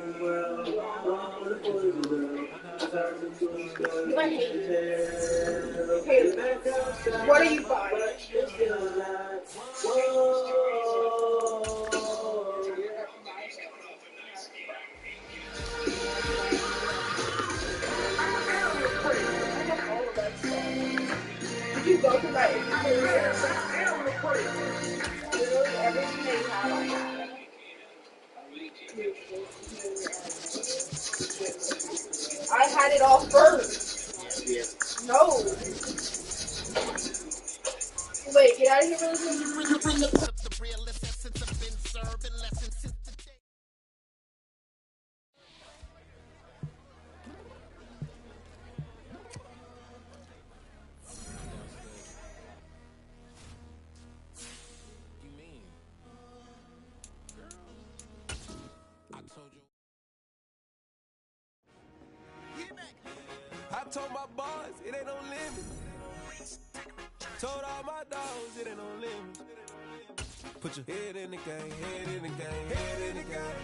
You might hate it. What are you buying? Did you go to that literally everything they have I had. I had it all first. No. Wait, get out of here really quick. I told my boys, it ain't no limit. Told all my dogs, it ain't no limit. Put your head in the game, head in the game, head in the game.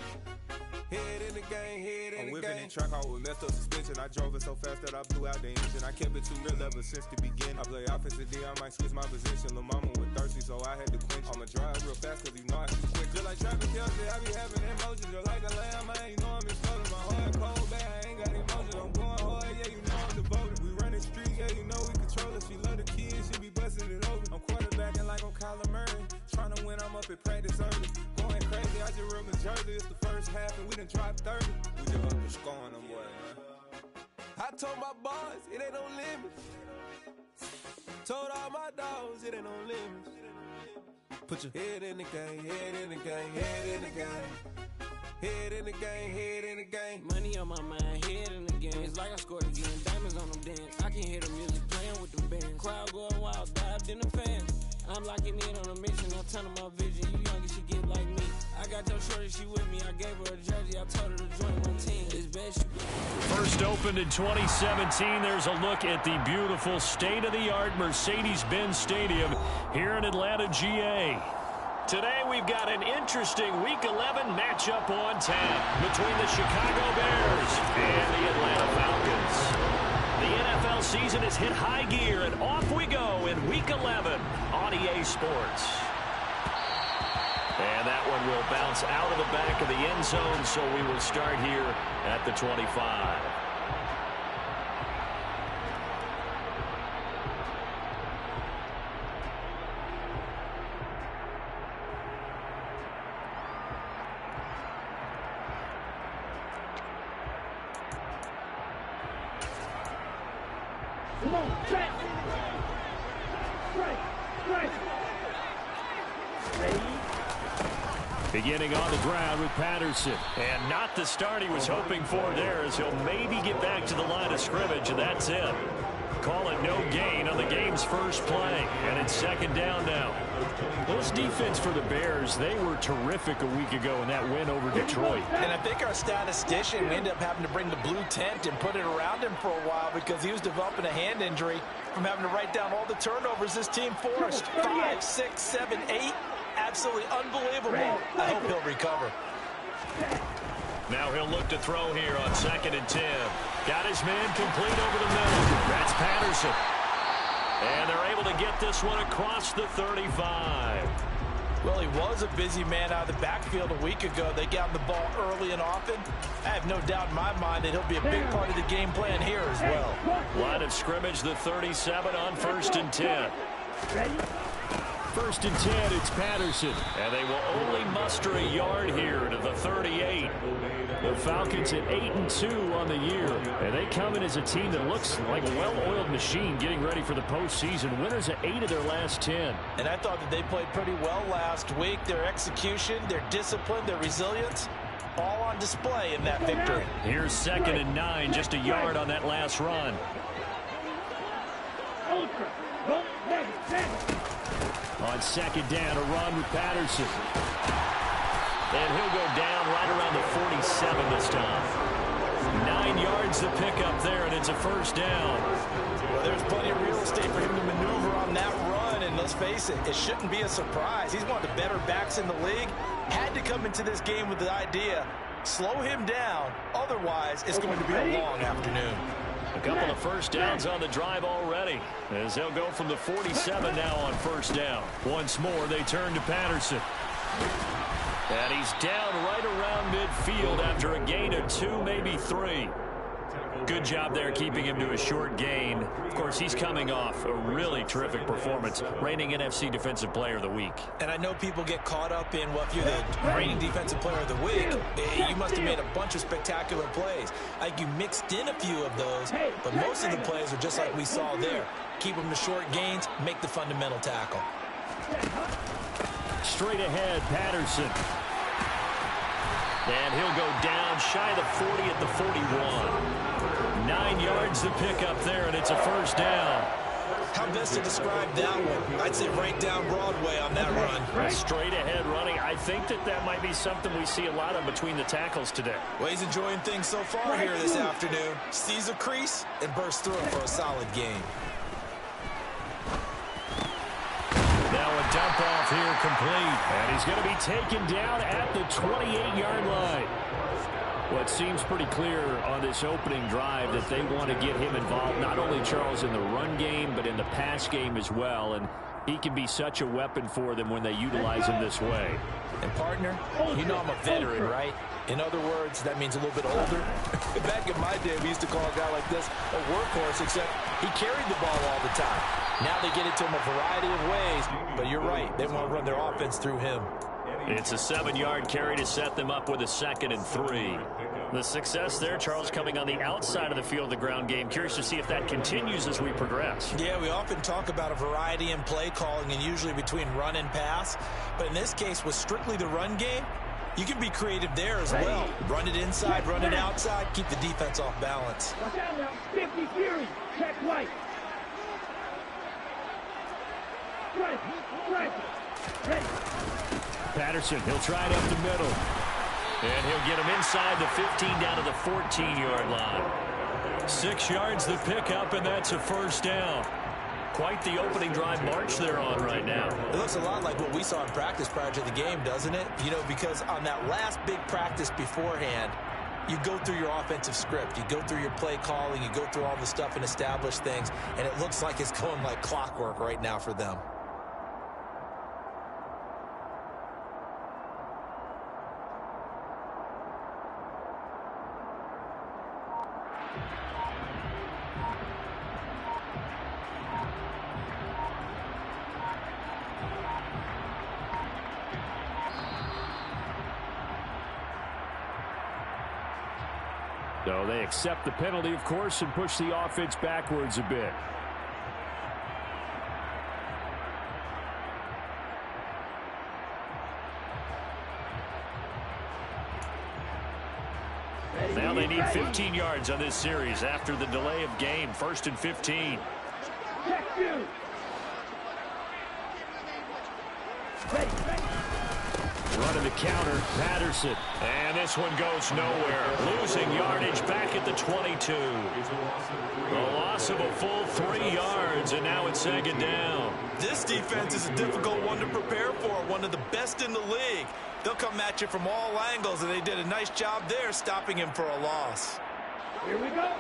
Head in the game, head in the game. I'm whipping the track out with messed up suspension. I drove it so fast that I blew out the engine. I kept it too real ever since the beginning. I play offensive D, I might switch my position. Lil' mama was thirsty, so I had to quench. I'ma drive real fast, cause you know I can quick. Just like traffic tells me, I be having emotions. Just like a lamb, I ain't know I'm exploding. My heart cold, bad, I ain't got emotions. I'm going hard, yeah, you know I'm devoted. We run the street, yeah, you know we control it. She love the kids, she be busting it over. I'm quarterbacking like I'm Kyler Murray. Trying to win, I'm up at practice early. Going crazy, I just rub my jersey. It's the first half, and we done dropped 30. We just up to scoring them, boy, man. I told my boys, it ain't no limits. Told all my dogs, it ain't no limits. Put your head in the game, head in the game, head in the game. Head in the game, head in the game. Money on my mind, head in the game. It's like I scored again, diamonds on them dance. I can hear the music playing with the band. Crowd going wild, dived in the fans. I'm locking in on a mission, I'm turning my vision. You young, you should get like me. I got your shorty, she with me. I gave her a jersey, I told her to join my team. It's best. First opened in 2017, there's a look at the beautiful state-of-the-art Mercedes-Benz Stadium here in Atlanta, GA. Today we've got an interesting Week 11 matchup on tap between the Chicago Bears and the Atlanta Falcons. The NFL season has hit high gear, and off we go in Week 11 on EA Sports. And that one will bounce out of the back of the end zone, so we will start here at the 25. Beginning on the ground with Patterson. And not the start he was hoping for there, as he'll maybe get back to the line of scrimmage, and that's it. Call it no gain on the game's first play, and it's second down now. This defense for the Bears, they were terrific a week ago in that win over Detroit. And I think our statistician, we ended up having to bring the blue tent and put it around him for a while because he was developing a hand injury from having to write down all the turnovers this team forced. 5, 6, 7, 8. Absolutely unbelievable. I hope he'll recover. Now he'll look to throw here on 2nd and 10. Got his man complete over the middle. That's Patterson. And they're able to get this one across the 35. Well, he was a busy man out of the backfield a week ago. They got him the ball early and often. I have no doubt in my mind that he'll be a big part of the game plan here as well. Line of scrimmage, the 37 on 1st and 10. 1st and 10, it's Patterson. And they will only muster a yard here to the 38. The Falcons at 8-2 on the year. And they come in as a team that looks like a well-oiled machine getting ready for the postseason. Winners at 8 of their last 10. And I thought that they played pretty well last week. Their execution, their discipline, their resilience, all on display in that victory. Here's 2nd and 9, just a yard on that last run. On 2nd down, a run with Patterson. And he'll go down right around the 47 this time. 9 yards to pick up there, and it's a 1st down. Well, there's plenty of real estate for him to maneuver on that run, and let's face it, it shouldn't be a surprise. He's one of the better backs in the league. Had to come into this game with the idea Slow him down. Otherwise, it's going to be a long afternoon. A couple of first downs on the drive already, as they'll go from the 47 now on first down. Once more, they turn to Patterson. And he's down right around midfield after a gain of 2, maybe 3. Good job there keeping him to a short gain. Of course, he's coming off a really terrific performance, reigning NFC Defensive Player of the Week. And I know people get caught up in, well, if you're the reigning Defensive Player of the Week, you must have made a bunch of spectacular plays. Like you mixed in a few of those, but most of the plays are just like we saw there. Keep them to short gains, make the fundamental tackle. Straight ahead, Patterson. And he'll go down shy of the 40 at the 41. 9 yards to pick up there, and it's a first down. How best to describe that one? I'd say right down Broadway on that run. Straight ahead running. I think that might be something we see a lot of between the tackles today. Well, he's enjoying things so far here this afternoon. Sees a crease and bursts through it for a solid game. Now a dump off here complete. And he's going to be taken down at the 28-yard line. Well, it seems pretty clear on this opening drive that they want to get him involved, not only, Charles, in the run game, but in the pass game as well. And he can be such a weapon for them when they utilize him this way. And, partner, you know I'm a veteran, right? In other words, that means a little bit older. Back in my day, we used to call a guy like this a workhorse, except he carried the ball all the time. Now they get it to him a variety of ways. But you're right, they want to run their offense through him. It's a 7-yard carry to set them up with a 2nd and 3. The success there, Charles, coming on the outside of the field, the ground game. Curious to see if that continues as we progress. Yeah, we often talk about a variety in play calling and usually between run and pass. But in this case, with strictly the run game, you can be creative there as well. Run it inside, run it outside, keep the defense off balance. Watch out now. 50 Fury. Check right. Ready. Patterson, he'll try it up the middle. And he'll get him inside the 15 down to the 14-yard line. 6 yards the pickup, and that's a first down. Quite the opening drive march they're on right now. It looks a lot like what we saw in practice prior to the game, doesn't it? You know, because on that last big practice beforehand, you go through your offensive script. You go through your play calling. You go through all the stuff and establish things. And it looks like it's going like clockwork right now for them. So they accept the penalty, of course, and push the offense backwards a bit. Now they need 15 yards on this series after the delay of game. 1st and 15. Running the counter, Patterson. And this one goes nowhere. Losing yardage back at the 22. A loss of a full 3 yards, and now it's 2nd down. This defense is a difficult one to prepare for, one of the best in the league. They'll come at you from all angles, and they did a nice job there stopping him for a loss. Here we go.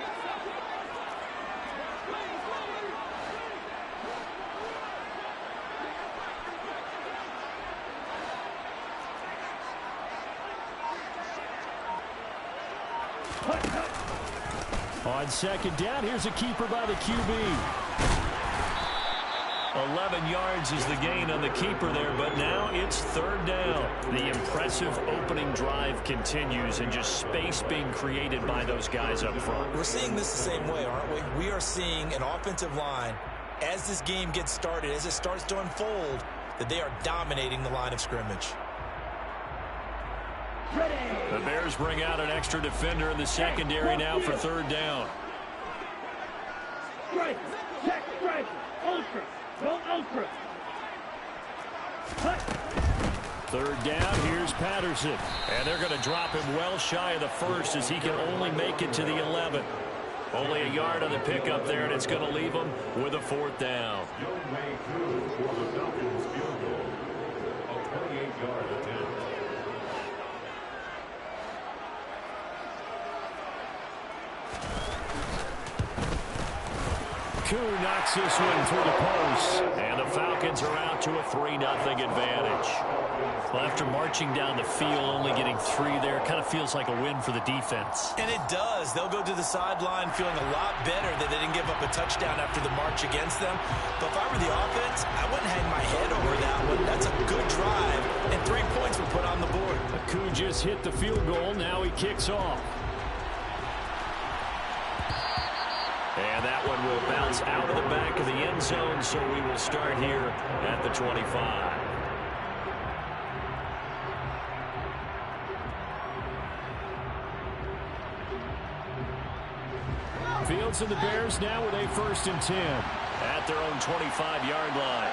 On 2nd down, here's a keeper by the QB. 11 yards is the gain on the keeper there, but now it's 3rd down. The impressive opening drive continues, and just space being created by those guys up front. We're seeing this the same way, aren't we? We are seeing an offensive line, as this game gets started, as it starts to unfold, that they are dominating the line of scrimmage. The Bears bring out an extra defender in the secondary now for 3rd down. Strike, check, strike, ultra, go ultra. 3rd down, here's Patterson. And they're going to drop him well shy of the 1st as he can only make it to the 11. Only a yard on the pickup there, and it's going to leave him with a 4th down. Koo knocks this one through the post, and the Falcons are out to a 3-0 advantage. Well, after marching down the field, only getting 3 there, kind of feels like a win for the defense. And it does. They'll go to the sideline feeling a lot better that they didn't give up a touchdown after the march against them. But if I were the offense, I wouldn't hang my head over that one. That's a good drive, and 3 points were put on the board. Koo just hit the field goal. Now he kicks off. And that one will bounce out of the back of the end zone, so we will start here at the 25. Fields and the Bears now with a 1st and 10 at their own 25-yard line.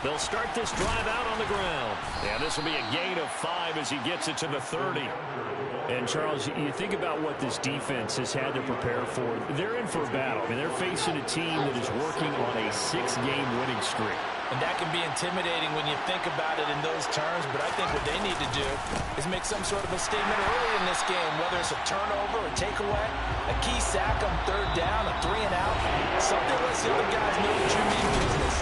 They'll start this drive out on the ground. And this will be a gain of 5 as he gets it to the 30. And, Charles, you think about what this defense has had to prepare for. They're in for a battle. I mean, they're facing a team that is working on a 6-game winning streak. And that can be intimidating when you think about it in those terms, but I think what they need to do is make some sort of a statement early in this game, whether it's a turnover, a takeaway, a key sack on 3rd down, a 3-and-out, something lets the other guys know that you mean business.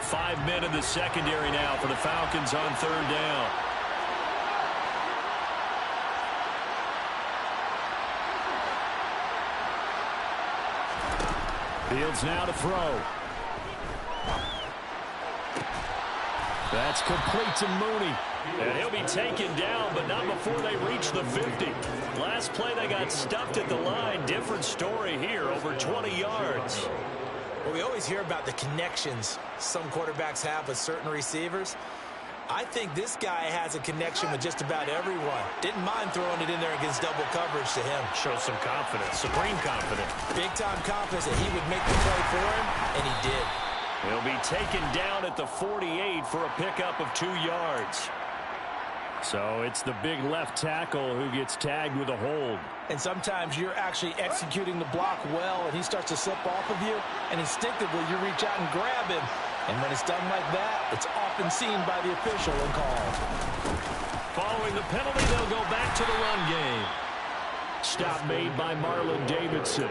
5 men in the secondary now for the Falcons on 3rd down. Fields now to throw. That's complete to Mooney. And he'll be taken down, but not before they reach the 50. Last play, they got stuffed at the line. Different story here, over 20 yards. Well, we always hear about the connections some quarterbacks have with certain receivers. I think this guy has a connection with just about everyone. Didn't mind throwing it in there against double coverage to him. Shows some confidence, supreme confidence. Big-time confidence that he would make the play for him, and he did. He'll be taken down at the 48 for a pickup of 2 yards. So it's the big left tackle who gets tagged with a hold. And sometimes you're actually executing the block well, and he starts to slip off of you, and instinctively you reach out and grab him. And when it's done like that, it's often seen by the official and called. Following the penalty, they'll go back to the run game. Stop made by Marlon Davidson.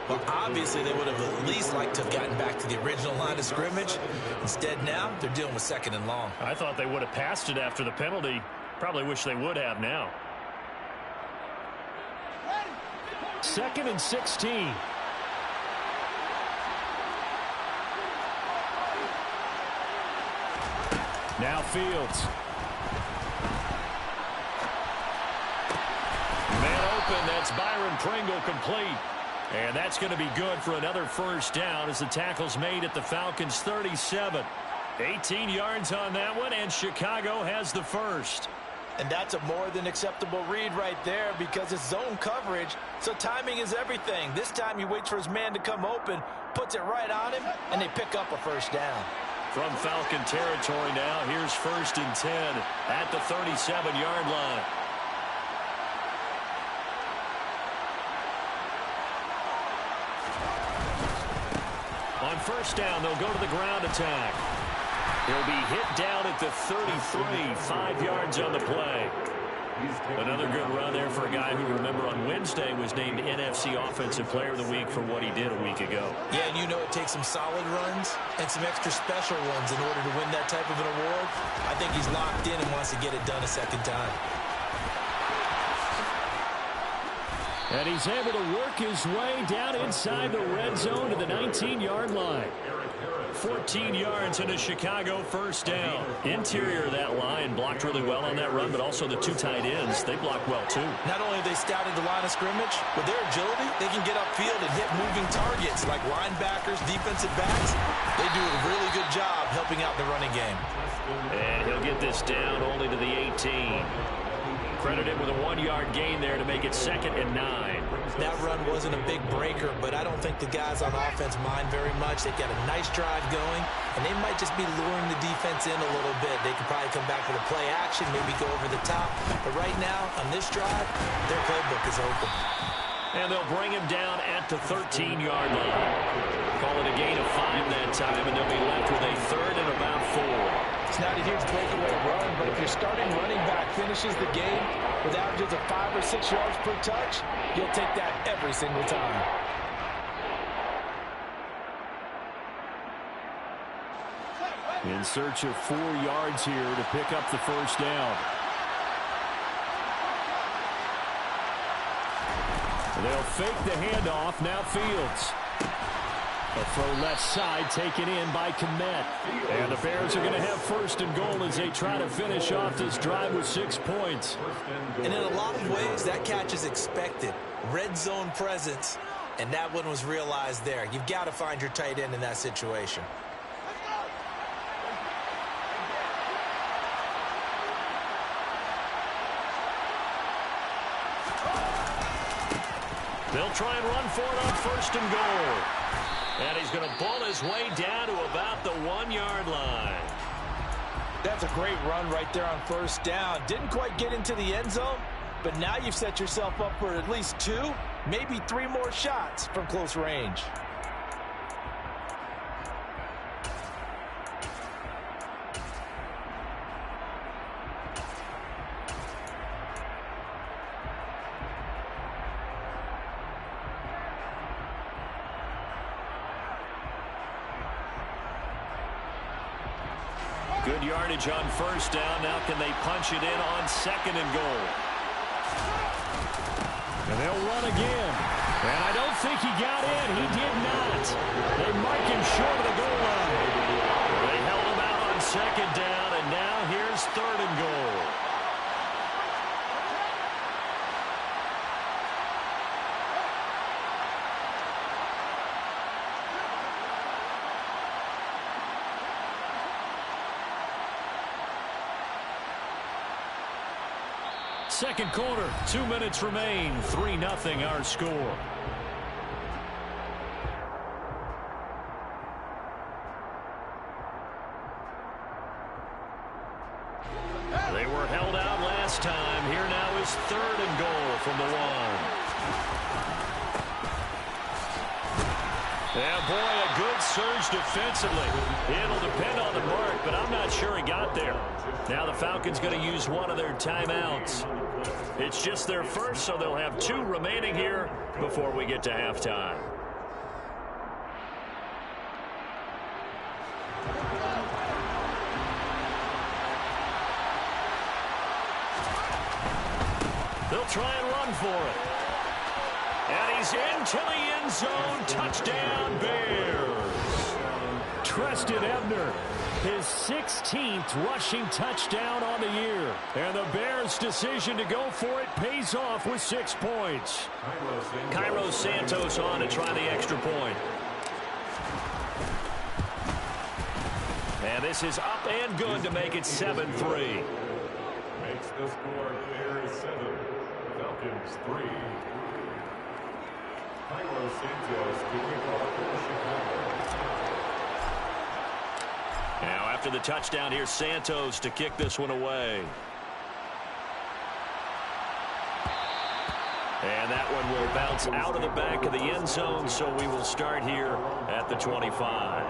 Well, obviously, they would have at least liked to have gotten back to the original line of scrimmage. Instead, now, they're dealing with 2nd and long. I thought they would have passed it after the penalty. Probably wish they would have now. 2nd and 16. Now Fields. Man open, that's Byron Pringle complete. And that's going to be good for another 1st down as the tackle's made at the Falcons' 37. 18 yards on that one, and Chicago has the 1st. And that's a more than acceptable read right there because it's zone coverage, so timing is everything. This time he waits for his man to come open, puts it right on him, and they pick up a 1st down. From Falcon territory now, here's 1st and 10 at the 37-yard line. On 1st down, they'll go to the ground attack. He'll be hit down at the 33, 5 yards on the play. Another good run there for a guy who, remember, on Wednesday was named NFC Offensive Player of the Week for what he did a week ago. Yeah, and you know it takes some solid runs and some extra special ones in order to win that type of an award. I think he's locked in and wants to get it done a 2nd time. And he's able to work his way down inside the red zone to the 19-yard line. 14 yards and a Chicago 1st down. Interior of that line blocked really well on that run, but also the 2 tight ends, they blocked well too. Not only have they scouted the line of scrimmage, with their agility, they can get upfield and hit moving targets like linebackers, defensive backs. They do a really good job helping out the running game. And he'll get this down only to the 18. Credit him with a 1-yard gain there to make it 2nd and 9. That run wasn't a big breaker, but I don't think the guys on offense mind very much. They've got a nice drive going, and they might just be luring the defense in a little bit. They could probably come back with a play action, maybe go over the top. But right now, on this drive, their playbook is open. And they'll bring him down at the 13-yard line. Call it a gain of 5 that time, and they'll be left with a 3rd and about 4. It's not a huge breakaway run, but if your starting running back finishes the game with averages of 5 or 6 yards per touch, you'll take that every single time. In search of 4 yards here to pick up the first down. They'll fake the handoff. Now Fields. A throw left side taken in by Kmet. And the Bears are going to have 1st and goal as they try to finish off this drive with 6 points. And in a lot of ways, that catch is expected. Red zone presence, and that one was realized there. You've got to find your tight end in that situation. They'll try and run for it on 1st and goal. And he's going to bull his way down to about the 1-yard line. That's a great run right there on 1st down. Didn't quite get into the end zone, but now you've set yourself up for at least 2, maybe 3 more shots from close range. Good yardage on 1st down. Now can they punch it in on 2nd and goal? And they'll run again. And I don't think he got in. He did not. They mark him short of the goal line. They held him out on 2nd down, and now here's 3rd and goal. Second quarter, 2 minutes remain. 3-0 our score. They were held out last time. Here now is 3rd and goal from the 1. Yeah, boy, a good surge defensively. It'll depend on the mark, but I'm not sure he got there. Now the Falcons going to use one of their timeouts. It's just their first, so they'll have 2 remaining here before we get to halftime. They'll try and run for it. And he's into the end zone. Touchdown, Bears. Treston Ebner, his 16th rushing touchdown on the year. And the Bears' decision to go for it pays off with 6 points. Cairo Santos on to try the extra point. And this is up and good to make it 7-3. Makes the score Bears 7, Falcons 3. Cairo Santos to kick off for Chicago. Now after the touchdown, here's Santos to kick this one away. And that one will bounce out of the back of the end zone, so we will start here at the 25.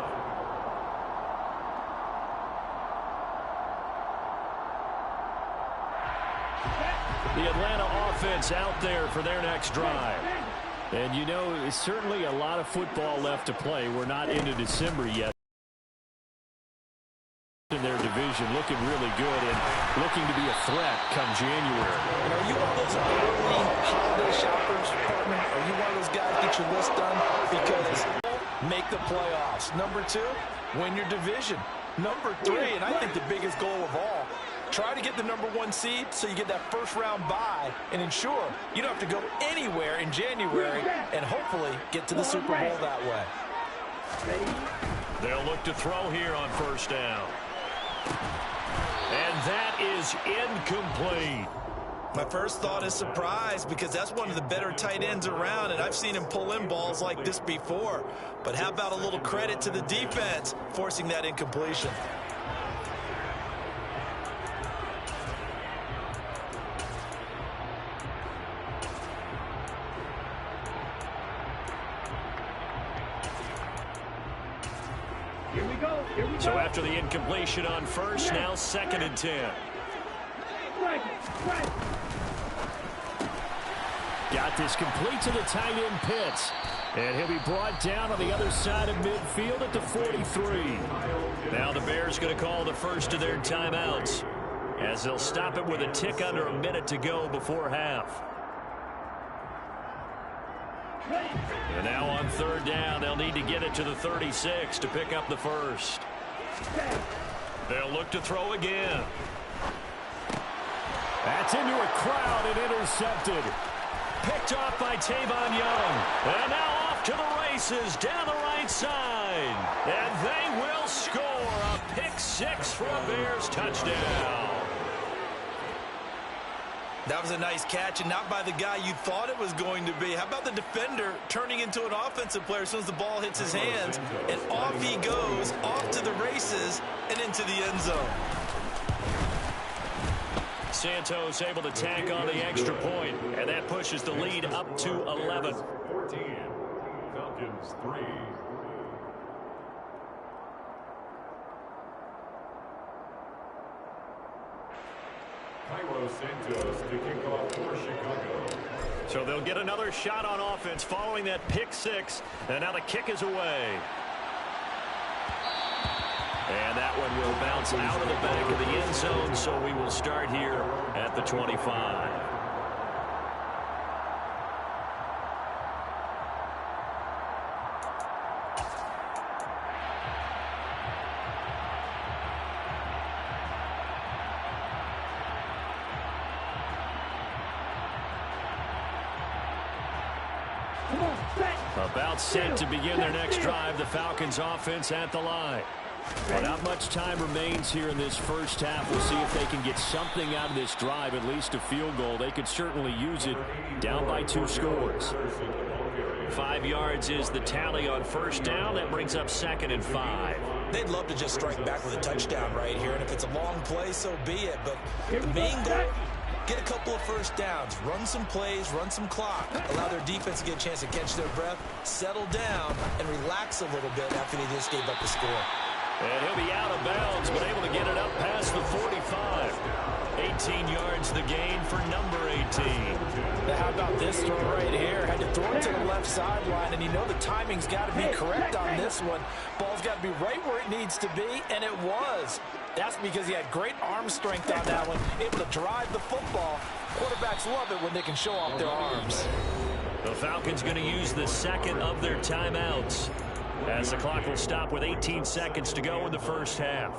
The Atlanta offense out there for their next drive. And you know, it's certainly a lot of football left to play. We're not into December yet. In their division, looking really good and looking to be a threat come January. And are you one of those early holiday shoppers, partner? Are you one of those guys get your list done because make the playoffs? Number 2, win your division. Number 3, and I think the biggest goal of all, try to get the number 1 seed so you get that first round bye and ensure you don't have to go anywhere in January and hopefully get to the Super Bowl that way. They'll look to throw here on first down. And that is incomplete. My first thought is surprise because that's one of the better tight ends around, and I've seen him pull in balls like this before. But how about a little credit to the defense forcing that incompletion? Here we go. Here we go. So after the incompletion on first, now 2nd and 10. Strike. Got this complete to the tight end Pitts. And he'll be brought down on the other side of midfield at the 43. Now the Bears going to call the first of their timeouts, as they'll stop it with a tick under a minute to go before half. And now on 3rd down, they'll need to get it to the 36 to pick up the first. They'll look to throw again. That's into a crowd and intercepted. Picked off by Tavon Young. And now off to the races down the right side. And they will score a pick 6 for a Bears touchdown. That was a nice catch, and not by the guy you thought it was going to be. How about the defender turning into an offensive player as soon as the ball hits his hands, and off he goes, off to the races, and into the end zone. Santos able to tack on the extra point, and that pushes the lead up to 11. 14. Falcons 3. Cairo Santos to kick off for Chicago. So they'll get another shot on offense following that pick 6, and now the kick is away. And that one will bounce out of the back of the end zone, so we will start here at the 25. About set to begin their next drive, the Falcons offense at the line. Well, not much time remains here in this first half. We'll see if they can get something out of this drive, at least a field goal. They could certainly use it, down by 2 scores. 5 yards is the tally on first down. That brings up 2nd and 5. They'd love to just strike back with a touchdown right here, and if it's a long play, so be it. But the main goal, get a couple of first downs, run some plays, run some clock, allow their defense to get a chance to catch their breath, settle down, and relax a little bit after they just gave up the score. And he'll be out of bounds, but able to get it up past the 45. 18 yards the gain for number 18. Now how about this throw right here? Had to throw it to the left sideline, and you know the timing's got to be correct on this one. Ball's got to be right where it needs to be, and it was. That's because he had great arm strength on that one, able to drive the football. Quarterbacks love it when they can show off their arms. The Falcons going to use the 2nd of their timeouts, as the clock will stop with 18 seconds to go in the first half.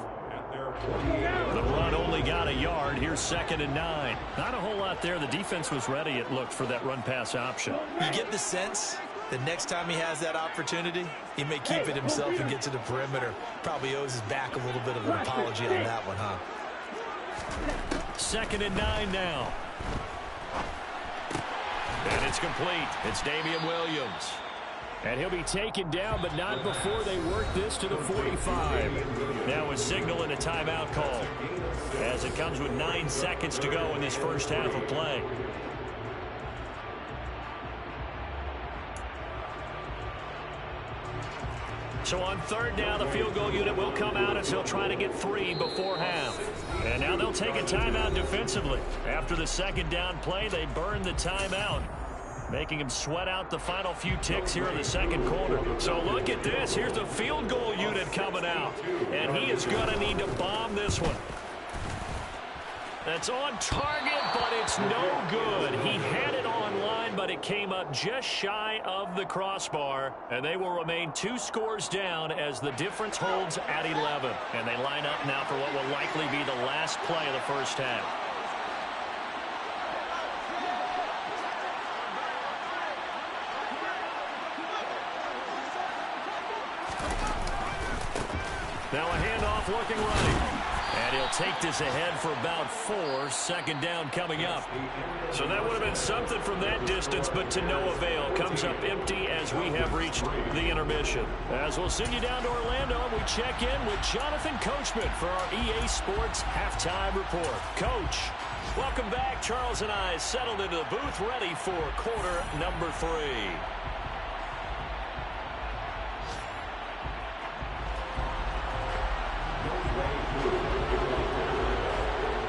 The run only got a yard. Here's 2nd and 9. Not a whole lot there. The defense was ready, it looked, for that run-pass option. You get the sense that next time he has that opportunity, he may keep it himself and get to the perimeter. Probably owes his back a little bit of an apology on that one, huh? 2nd and 9 now. And it's complete. It's Damian Williams. And he'll be taken down, but not before they work this to the 45. Now a signal and a timeout call, as it comes with 9 seconds to go in this first half of play. So on 3rd down, the field goal unit will come out as they'll try to get 3 before half. And now they'll take a timeout defensively. After the 2nd down play, they burn the timeout, making him sweat out the final few ticks here in the 2nd quarter. So look at this. Here's the field goal unit coming out, and he is going to need to bomb this one. That's on target, but it's no good. He had it on line, but it came up just shy of the crossbar, and they will remain 2 scores down as the difference holds at 11. And they line up now for what will likely be the last play of the first half. Now a handoff looking right. And he'll take this ahead for about 4. Second down coming up. So that would have been something from that distance, but to no avail. Comes up empty as we have reached the intermission. As we'll send you down to Orlando, and we check in with Jonathan Coachman for our EA Sports Halftime Report. Coach, welcome back. Charles and I settled into the booth, ready for quarter number 3.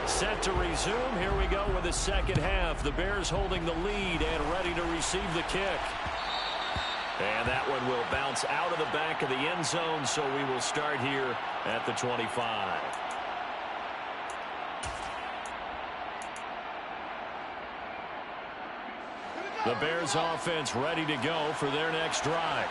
Set to resume. Here we go with the second half. The Bears holding the lead and ready to receive the kick. And that one will bounce out of the back of the end zone, so we will start here at the 25. The Bears offense ready to go for their next drive.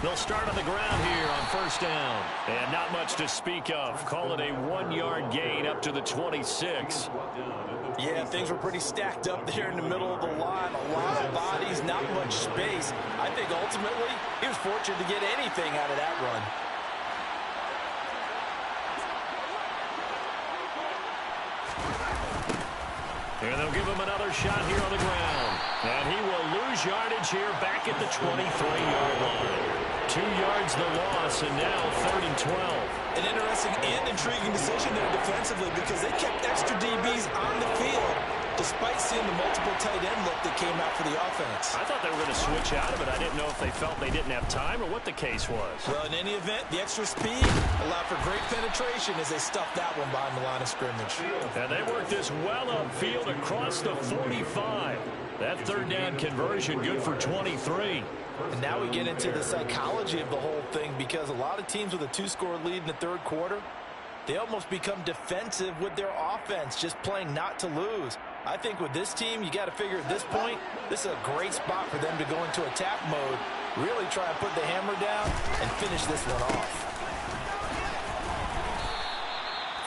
They'll start on the ground here on first down. And not much to speak of. Call it a 1-yard gain up to the 26. Yeah, things were pretty stacked up there in the middle of the line. A lot of bodies, not much space. I think ultimately he was fortunate to get anything out of that run. And they'll give him another shot here on the ground. And he will lose yardage here back at the 23-yard line. 2 yards the loss, and now 3rd and 12. An interesting and intriguing decision there defensively because they kept extra DBs on the field despite seeing the multiple tight end look that came out for the offense. I thought they were going to switch out of it. I didn't know if they felt they didn't have time or what the case was. Well, in any event, the extra speed allowed for great penetration as they stuffed that one behind the line of scrimmage. And they worked this well upfield across the 45. That 3rd down conversion good for 23. And now we get into the psychology of the whole thing because a lot of teams with a 2-score lead in the 3rd quarter, they almost become defensive with their offense, just playing not to lose. I think with this team, you got to figure at this point, this is a great spot for them to go into attack mode, really try to put the hammer down and finish this one off.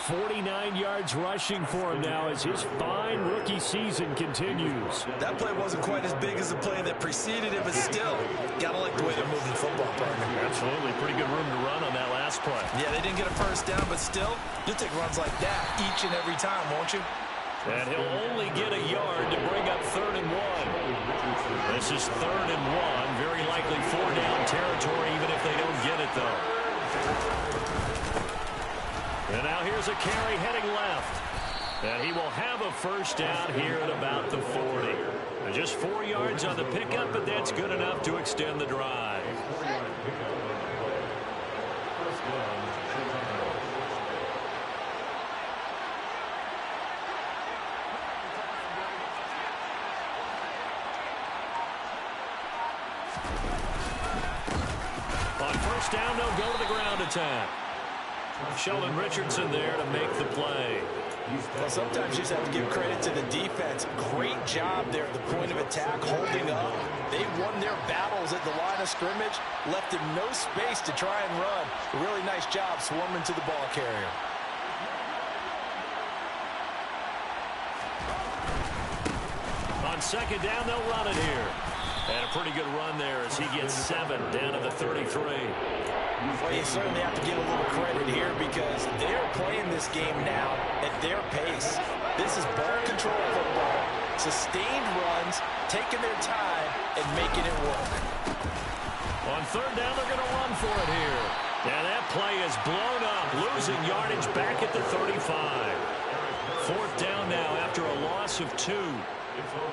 49 yards rushing for him now as his fine rookie season continues. That play wasn't quite as big as the play that preceded it, but still, got to like the way they're moving the football, partner. Absolutely. Pretty good room to run on that last play. Yeah, they didn't get a first down, but still, you'll take runs like that each and every time, won't you? And he'll only get a yard to bring up 3rd and 1. This is 3rd and 1. Very likely 4-down territory, even if they don't get it, though. And now here's a carry heading left. And he will have a first down here at about the 40. And just 4 yards on the pickup, but that's good enough to extend the drive. On first down, they'll go to the ground attack. Sheldon Richardson there to make the play. Well, sometimes you just have to give credit to the defense. Great job there at the point of attack, holding up. They won their battles at the line of scrimmage, left him no space to try and run. A really nice job swarming to the ball carrier. On second down, they'll run it here. And a pretty good run there as he gets 7 down to the 33. Well, you certainly have to give a little credit here because they're playing this game now at their pace. This is ball control football, sustained runs, taking their time, and making it work. On third down, they're going to run for it here. And that play is blown up, losing yardage back at the 35. 4th down now after a loss of 2.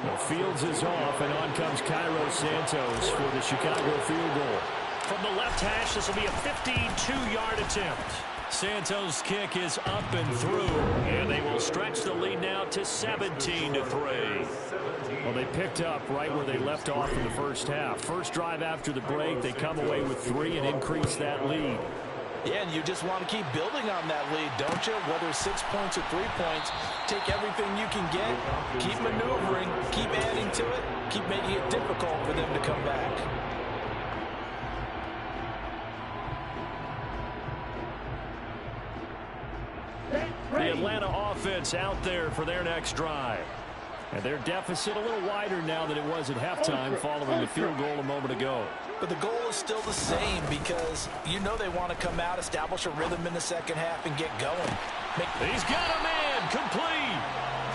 Well, Fields is off, and on comes Cairo Santos for the Chicago field goal. From the left hash, this will be a 52-yard attempt. Santos' kick is up and through, and they will stretch the lead now to 17-3. Well, they picked up right where they left off in the first half. First drive after the break, they come away with 3 and increase that lead. Yeah, and you just want to keep building on that lead, don't you? Whether 6 points or 3 points, take everything you can get, keep maneuvering, keep adding to it, keep making it difficult for them to come back. The Atlanta offense out there for their next drive. And their deficit a little wider now than it was at halftime following the field goal a moment ago. But the goal is still the same because you know they want to come out, establish a rhythm in the second half, and get going. He's got a man complete.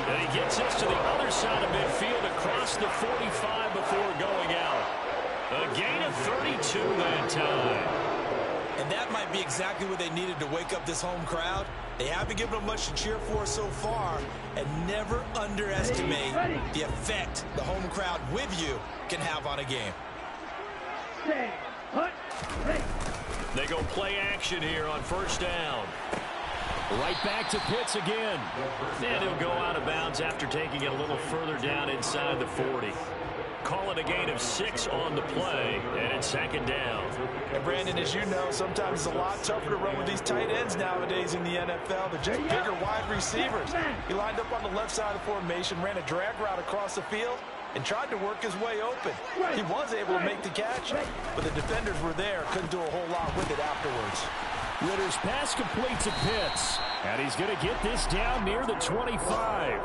And he gets us to the other side of midfield across the 45 before going out. A gain of 32 that time. And that might be exactly what they needed to wake up this home crowd. They haven't given them much to cheer for so far, and never underestimate the effect the home crowd with you can have on a game. They go play action here on first down. Right back to Pitts again. And he'll go out of bounds after taking it a little further down inside the 40. Call it a gain of 6 on the play, and it's second down. And Brandon, as you know, sometimes it's a lot tougher to run with these tight ends nowadays in the NFL. They're just bigger wide receivers. He lined up on the left side of the formation, ran a drag route across the field, and tried to work his way open. He was able to make the catch, but the defenders were there, couldn't do a whole lot with it afterwards. Ritter's pass complete to Pitts, and he's going to get this down near the 25.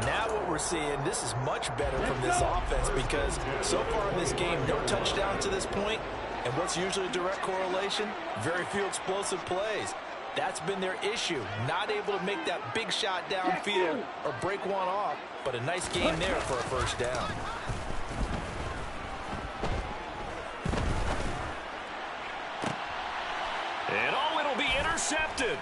Now what we're seeing, this is much better from this offense because so far in this game, no touchdowns to this point, and what's usually a direct correlation? Very few explosive plays. That's been their issue, not able to make that big shot downfield or break one off, but a nice game there for a first down. And oh, it'll be intercepted.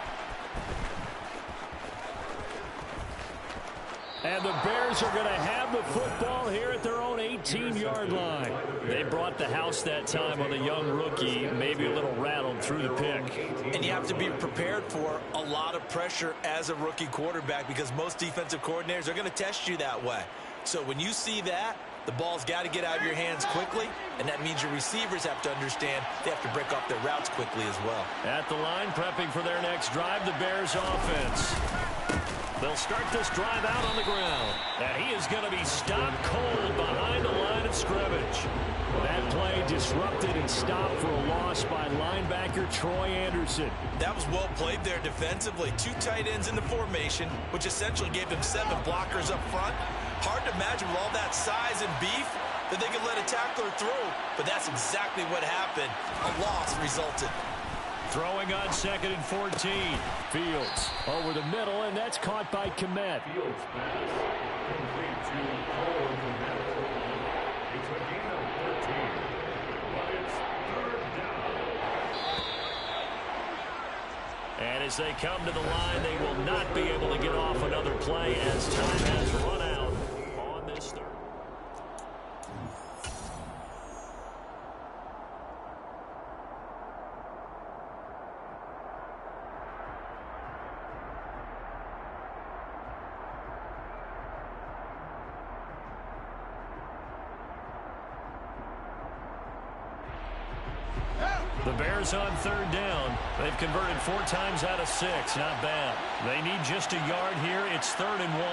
And the Bears are going to have the football here at their own 18-yard line. They brought the house that time on the young rookie, maybe a little rattled through the pick. And you have to be prepared for a lot of pressure as a rookie quarterback because most defensive coordinators are going to test you that way. So when you see that, the ball's got to get out of your hands quickly, and that means your receivers have to understand they have to break off their routes quickly as well. At the line, prepping for their next drive, the Bears offense. They'll start this drive out on the ground. And he is going to be stopped cold behind the line of scrimmage. That play disrupted and stopped for a loss by linebacker Troy Anderson. That was well played there defensively. 2 tight ends in the formation, which essentially gave them 7 blockers up front. Hard to imagine with all that size and beef that they could let a tackler through. But that's exactly what happened. A loss resulted. Throwing on 2nd and 14. Fields over the middle, and that's caught by Kmet. Fields pass complete to Cole Kmet. It's a gain of 13, but it's third down. And as they come to the line, they will not be able to get off another play as time has run out on this third. The Bears on third down. They've converted 4 times out of 6. Not bad. They need just a yard here. It's 3rd and 1.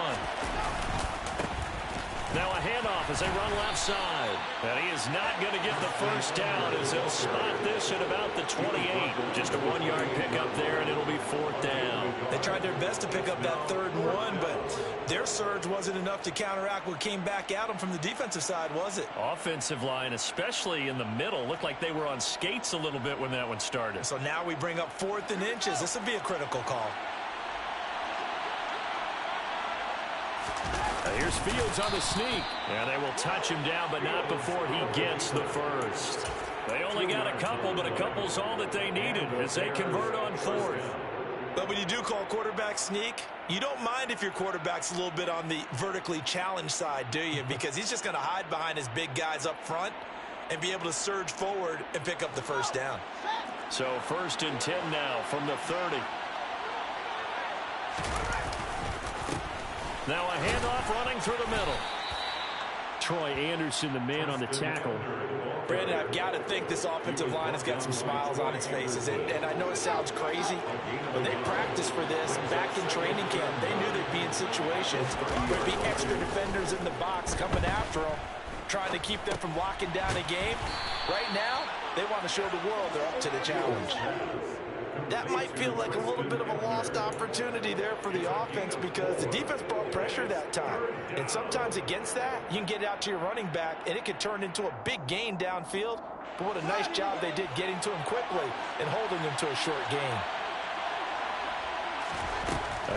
Now a handoff as they run left side. And he is not going to get the first down as they'll spot this at about the 28. Just a 1-yard pickup there, and it'll be 4th down. They tried their best to pick up that 3rd and 1, but their surge wasn't enough to counteract what came back at them from the defensive side, was it? Offensive line, especially in the middle, looked like they were on skates a little bit when that one started. So now we bring up 4th and inches. This would be a critical call. Here's Fields on the sneak. And they will touch him down, but not before he gets the first. They only got a couple, but a couple's all that they needed as they convert on 4th. But when you do call quarterback sneak, you don't mind if your quarterback's a little bit on the vertically challenged side, do you? Because he's just going to hide behind his big guys up front and be able to surge forward and pick up the first down. So 1st and 10 now from the 30. Now a handoff running through the middle. Troy Anderson, the man on the tackle. Brandon, I've got to think this offensive line has got some smiles on its faces. And I know it sounds crazy, but they practiced for this back in training camp. They knew they'd be in situations where there'd be extra defenders in the box coming after them, trying to keep them from locking down a game. Right now, they want to show the world they're up to the challenge. That might feel like a little bit of a lost opportunity there for the offense because the defense brought pressure that time. And sometimes against that, you can get out to your running back, and it could turn into a big gain downfield. But what a nice job they did getting to him quickly and holding him to a short gain.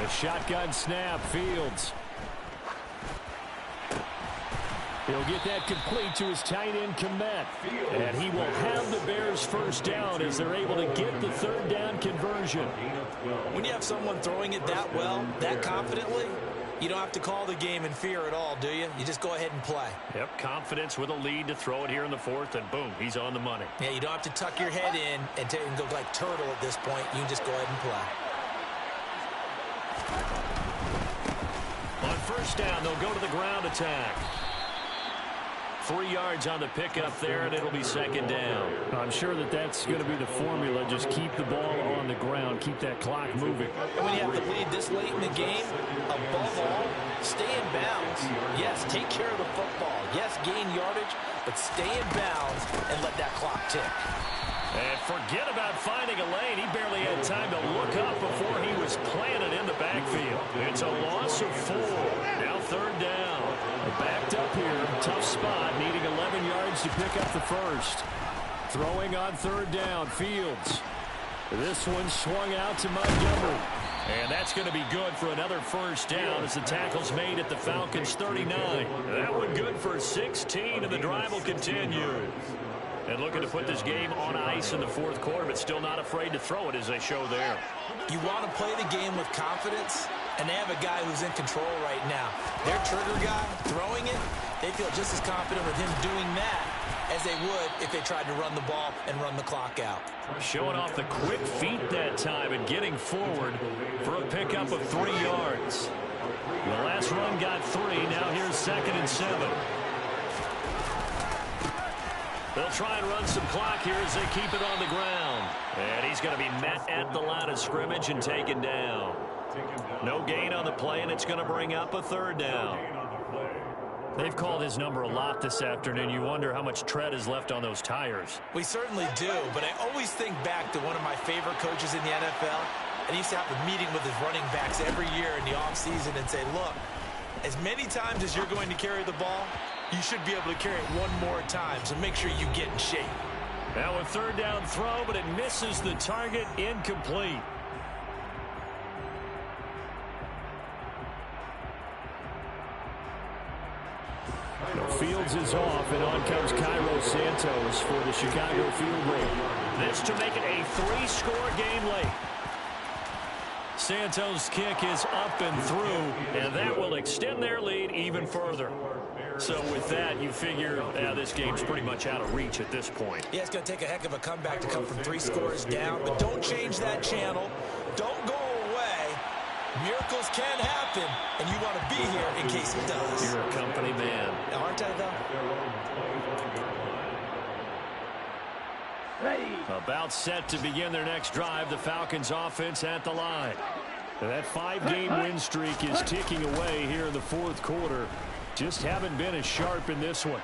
A shotgun snap, Fields. He'll get that complete to his tight end, Kmet. And he will have the Bears first down as they're able to get the third down conversion. When you have someone throwing it that well, that confidently, you don't have to call the game in fear at all, do you? You just go ahead and play. Yep, confidence with a lead to throw it here in the fourth, and boom, he's on the money. Yeah, you don't have to tuck your head in and go like turtle at this point. You can just go ahead and play. On first down, they'll go to the ground attack. 3 yards on the pickup there, and it'll be second down. I'm sure that's going to be the formula. Just keep the ball on the ground. Keep that clock moving. When you have the lead this late in the game, above all, stay in bounds. Yes, take care of the football. Yes, gain yardage, but stay in bounds and let that clock tick. And forget about finding a lane. He barely had time to look up before he was planted in the backfield. It's a loss of 4. Now third down. Backed up here. Tough spot. Needing 11 yards to pick up the first. Throwing on third down. Fields. This one swung out to Montgomery. And that's going to be good for another first down as the tackle's made at the Falcons 39. That one good for 16, and the drive will continue. And looking to put this game on ice in the fourth quarter, but still not afraid to throw it as they show there. You want to play the game with confidence, and they have a guy who's in control right now. Their trigger guy throwing it, they feel just as confident with him doing that as they would if they tried to run the ball and run the clock out. Showing off the quick feet that time and getting forward for a pickup of 3 yards. The last run got 3. Now here's 2nd and 7. They'll try and run some clock here as they keep it on the ground. And he's going to be met at the line of scrimmage and taken down. No gain on the play, and it's going to bring up a third down. They've called his number a lot this afternoon. You wonder how much tread is left on those tires. We certainly do, but I always think back to one of my favorite coaches in the NFL. And he used to have a meeting with his running backs every year in the offseason and say, look, as many times as you're going to carry the ball, you should be able to carry it one more time, so make sure you get in shape. Now a third down throw, but it misses the target, incomplete. Fields is off, and on comes Cairo Santos for the Chicago field goal. This to make it a 3-score game late. Santos' kick is up and through, and that will extend their lead even further. So with that, you figure this game's pretty much out of reach at this point. Yeah, it's going to take a heck of a comeback to come from 3 scores down, but don't change that channel. Don't go away. Miracles can happen, and you want to be here in case it does. You're a company man. Aren't I, though? About set to begin their next drive. The Falcons offense at the line. That 5-game win streak is ticking away here in the fourth quarter. Just haven't been as sharp in this one.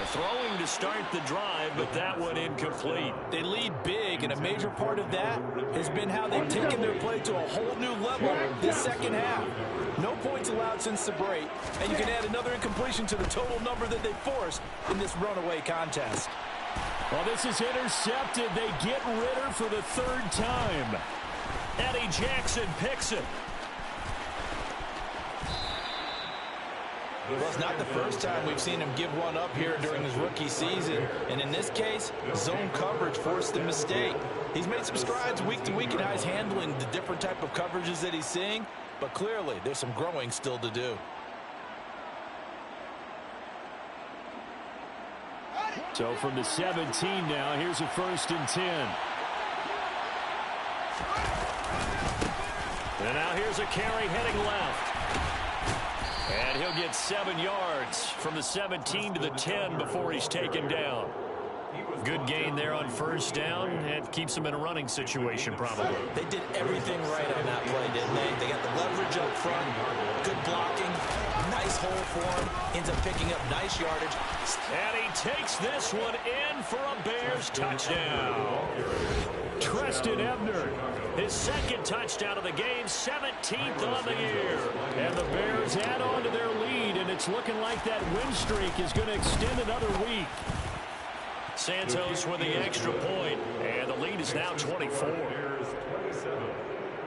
Throwing to start the drive, but that one incomplete. They lead big, and a major part of that has been how they've taken their play to a whole new level this second half. No points allowed since the break, and you can add another incompletion to the total number that they forced in this runaway contest. Well, this is intercepted. They get Ritter for the 3rd time. Eddie Jackson picks it. Well, it's not the first time we've seen him give one up here during his rookie season. And in this case, zone coverage forced the mistake. He's made some strides week to week in how he's handling the different type of coverages that he's seeing. But clearly, there's some growing still to do. So from the 17 now, here's a 1st and 10. And now here's a carry heading left. And he'll get 7 yards from the 17 to the 10 before he's taken down. Good gain there on first down. It keeps them in a running situation probably. They did everything right on that play, didn't they? They got the leverage up front, good blocking, nice hole for him, ends up picking up nice yardage. And he takes this one in for a Bears touchdown. Treston Ebner, his second touchdown of the game, 17th on the year. And the Bears add on to their lead, and it's looking like that win streak is going to extend another week. Santos with the extra point, and the lead is now 24. Bears 27,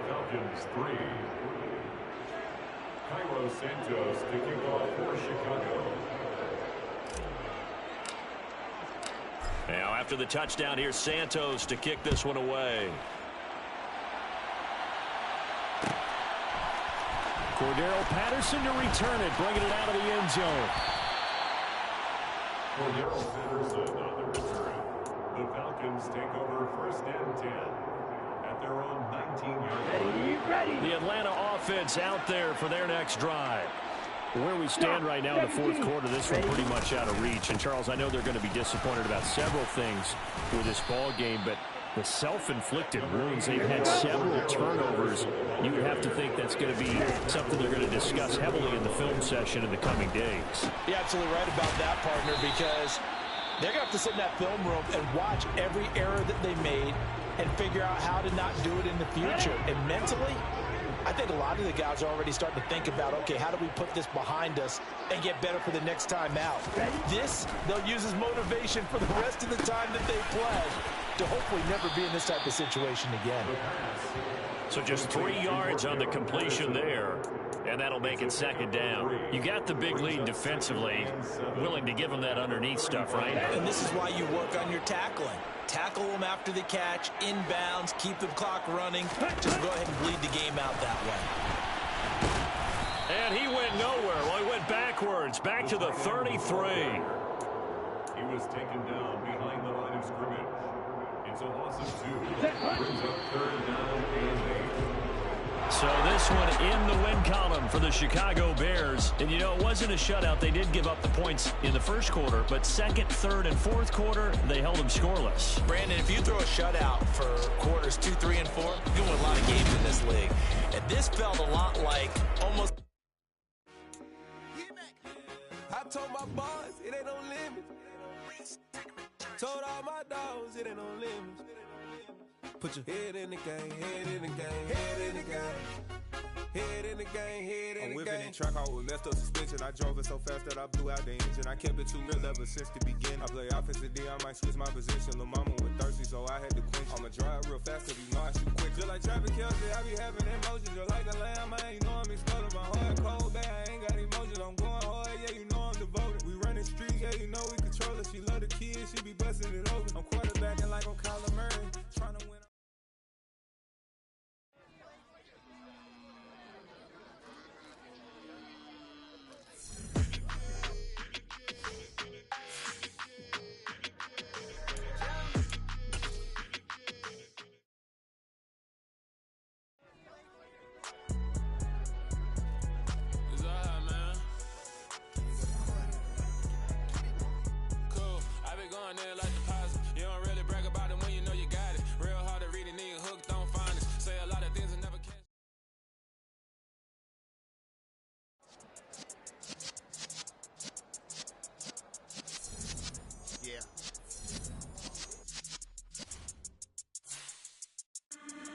Falcons 3. Cairo Santos to kick off for Chicago. Now after the touchdown, here's Santos to kick this one away. Cordero Patterson to return it, bringing it out of the end zone. Cordero Patterson on the return. The Falcons take over 1st and 10 at their own 19-yard line. The Atlanta offense out there for their next drive. Where we stand right now in the fourth quarter, this one pretty much out of reach. And, Charles, I know they're going to be disappointed about several things with this ball game, but the self-inflicted wounds, they've had several turnovers. You would have to think that's going to be something they're going to discuss heavily in the film session in the coming days. You're absolutely right about that, partner, because they're going to have to sit in that film room and watch every error that they made and figure out how to not do it in the future. And mentally, I think a lot of the guys are already starting to think about, okay, how do we put this behind us and get better for the next time out? This, they'll use as motivation for the rest of the time that they play to hopefully never be in this type of situation again. So just 3 yards on the completion there, and that'll make it 2nd down. You got the big lead defensively, willing to give them that underneath stuff, right? And this is why you work on your tackling. Tackle them after the catch, inbounds, keep the clock running. Just go ahead and bleed the game out that way. And he went nowhere. Well, he went backwards, back to the 33. He was taken down behind the line of scrimmage. It's a loss of 2. Brings up 3rd down and 8. So this one in the win column for the Chicago Bears. And, you know, it wasn't a shutout. They did give up the points in the first quarter, but 2nd, 3rd, and 4th quarter, they held them scoreless. Brandon, if you throw a shutout for quarters 2, 3, and 4, you're going to win a lot of games in this league. And this felt a lot like almost... I told my boys it ain't no limit. Told all my dogs it ain't no limit. Put your head in the game, head in the game, head in the game. Head in the game, head in the game. I'm whipping in track out with messed up suspension. I drove it so fast that I blew out the engine. I kept it too real ever since the beginning. I play offensive D, I might switch my position. Lil' mama was thirsty, so I had to quench. I'ma drive real fast, cause you know I shoot quick. Just like traffic Kelsey, I be having emotions. Just like the lamb, I ain't know I'm exploding. My heart cold, bad, I ain't got emotions. I'm going hard, yeah, you know I'm devoted. We running streets, yeah, you know we control it. She love the kids, she be busting it over. I'm quarterbacking like I'm Kyler Murray, trying to win.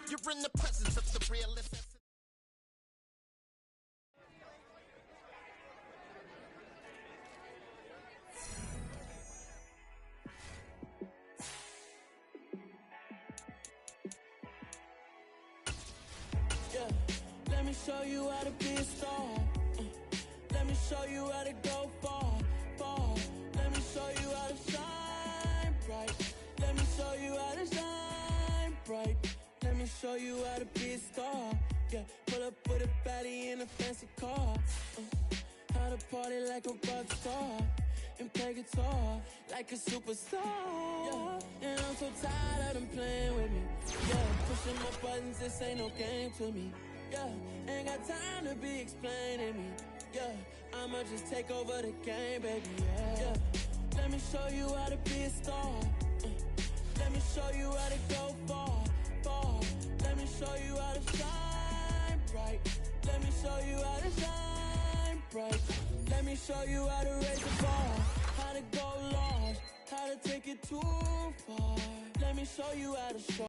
You're in the presence of the realist. Yeah, let me show you how to be a star. Let me show you how to go far, far. Let me show you how to shine bright. Let me show you how to shine bright. Let me show you how to be a star. Yeah, pull up with a baddie in a fancy car. How to party like a rock star and play guitar like a superstar. Yeah, and I'm so tired of them playing with me. Yeah, pushing my buttons, this ain't no game to me. Yeah, ain't got time to be explaining me. Yeah, I'ma just take over the game, baby. Yeah, let me show you how to be a star. Let me show you how to go far, far. Let me show you how to shine bright. Let me show you how to shine bright. show you how to raise the bar, how to go large, how to take it too far. Let me show you how to show.